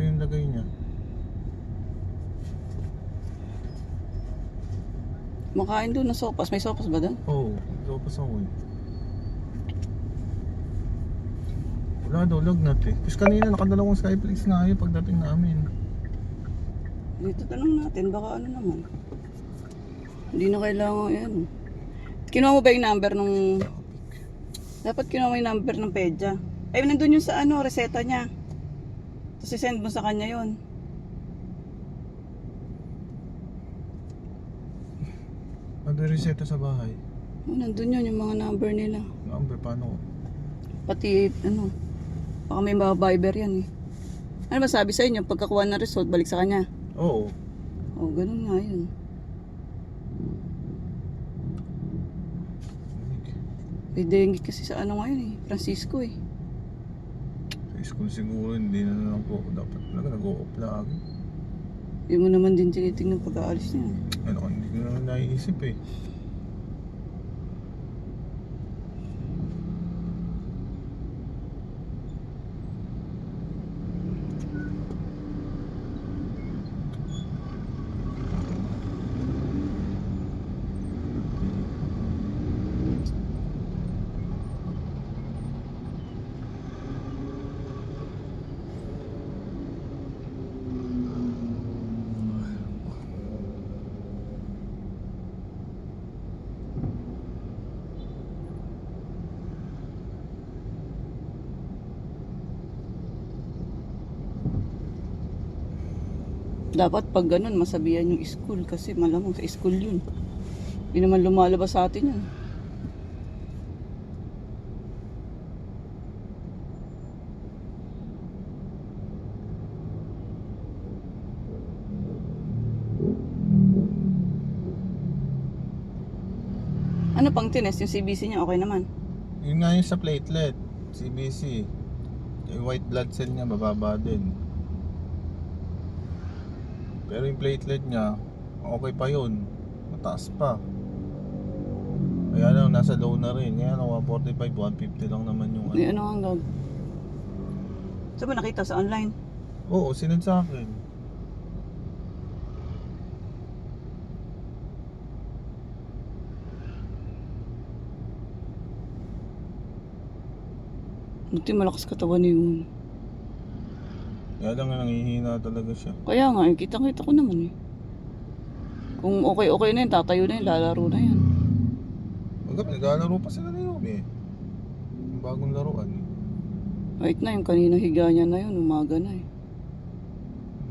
Ito yung lagay niya. Makain doon ng sopas. May sopas ba doon? Oo, sopas ako eh. Wala daw, lagnat eh. Tapos kanina nakadalawang Skyflex nga yun pagdating namin. Dito tanong natin, baka ano naman. Hindi na kailangan yan. Kinuha mo ba yung number nung... Dapat kinuha mo yung number ng pedya. Ay, nandun yun sa ano, reseta niya. Tapos isend mo sa kanya yun. Ano reseta sa bahay? Oh, nandun yun, yung mga number nila. Number, paano? Pati, ano, baka may mga Viber yan eh. Ano ba sabi sa inyo? Pagkakuha ng result, balik sa kanya? Oo. Oh, ganun nga yun. May dengue kasi sa ano ngayon eh, Francisco eh. Sa school siguro, hindi na lang po. Dapat talaga nag-o-off lagi. Hindi mo naman din tinitingnan pag-aalis niya. Ano, hindi ko naman naiisip eh. Dapat pag ganun, masabihan yung school kasi malamang sa school yun. Hindi naman lumalabas sa atin yun. Ano pang tinest? Yung CBC niya okay naman? Yun nga yung sa platelet, CBC. Yung white blood cell niya, bababa din. Pero yung platelet niya, okay pa yun. Mataas pa. Kaya lang, nasa low na rin. Kaya lang, 145, 150 lang naman yung Ano ang gag? Saan mo nakita sa online? Oo, sinad sa akin. Buti malakas katawan yun. Kaya lang, nangihina talaga siya. Kaya nga, eh, kitang-kita ko naman eh. Kung okay na yun, tatayo na yun, lalaro na yan. Hanggang naglalaro pa sila na yun eh. Yung bagong laruan eh. Kahit na yung kanina higa niya na yun, umaga na eh.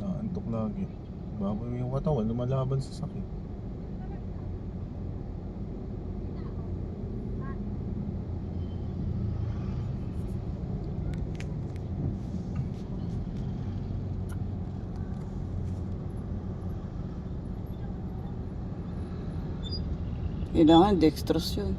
Naantok lagi. Baboy yung katawan, lumalaban sa sakit. Kailangan dextrose yun.